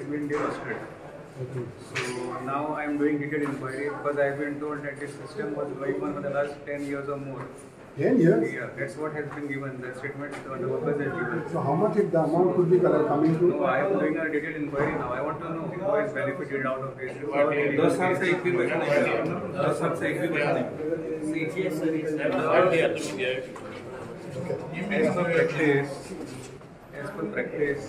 has been delisted. So now I am doing detailed inquiry because I have been told that this system was going on for the last 10 years or more. 10 years? Yeah, that's what has been given, the statement the workers have given. So how much the amount could be coming to? No, I am doing a detailed inquiry now. I want to know who has benefited out of this. 10 साल से एक भी पैसा नहीं मिला. 10 साल से एक भी पैसा नहीं मिला. As per practice,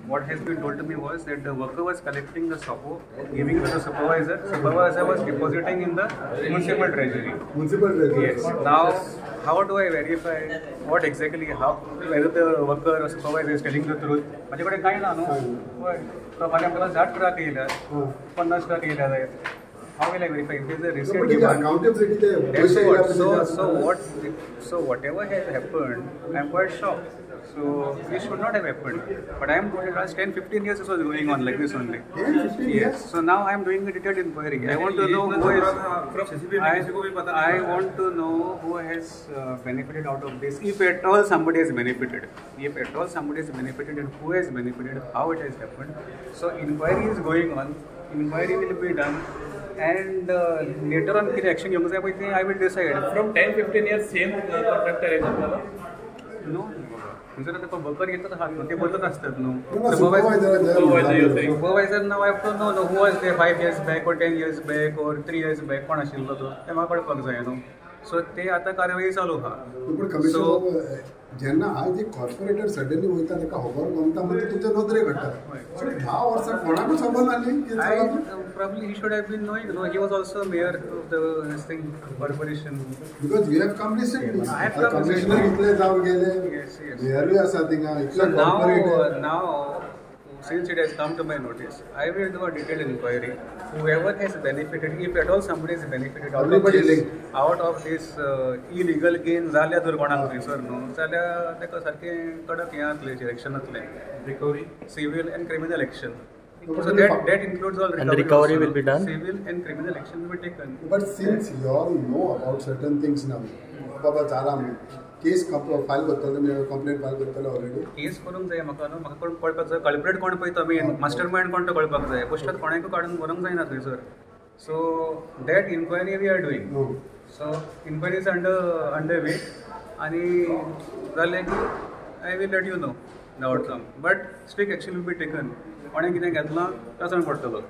what has been told to me was that the worker was collecting the Sopo, giving to the supervisor. Supervisor was depositing in the municipal treasury. Municipal treasury? Yes. Now, how do I verify what exactly, whether the worker or supervisor is telling the truth? माझ्याकडे काही ना no. तर मला 60% केलं, 50% केलं आहे. How will I verify? If there is a receipt given, so whatever has happened, I am quite shocked. So this should not have happened. But I am told that last 10-15 years this was going on like this only. 10-15 years? Yes. So now I am doing a detailed inquiry. I want to know who is. I want to know who has benefited out of this. If at all somebody has benefited. If at all somebody has benefited and who has benefited, how it has happened. So inquiry is going on. Inquiry will be done. And later on, action I will decide. From 10-15 years, same contractor is available? No. जर आता worker येतात ते बोलत असतात no supervisor नाव I have to know who was they 5 years back or 10 years back or 3 years back कोण आशिल्लो तो ते म्हाका कळपाक जाय न्हू सो ते आतां कारवाई चालू आहा सो जेन्ना आज एक कॉर्पोरेटर सडनली वयता ताका खबर गमता म्हणजे तुमचे नदरे घडटा 10 वर्सां कोणाकूच खबर नासली probably he should have been knowing. No, he was also mayor of this thing corporation. Because you have come recently. I have come commissioner इतले जाऊन गेले. Yes. Mayor आसा थिंगा इतले corporate. Now, since it has come to my notice, I will do a detailed inquiry. Whoever has benefited, if at all somebody has benefited out of this illegal gain, जाल्या जर कोणाक थंयसर न्हू जाल्यार ताका सारकें कडक हें जातलें इलेक्शनांतलें Recovery? Civil and criminal action. So that includes all recovery. And recovery will be done? Civil and criminal action will be taken. But since you all know about certain things now, Baba Chala case file complaint file already. Case करूंक जाय म्हाका न्हू म्हाका कोण कळपाक जाय culprit कोण पळय तो मेन मास्टरमाइंड कोण तो कळपाक जाय पोस्टात कोणाकूय काडून व्हरूंक जायना थंयसर so that inquiry we are doing so inquiry is under way आनी जालें की I will let you know the outcome but strict action will be taken कोणें कितें घेतलां ताचो पडटलो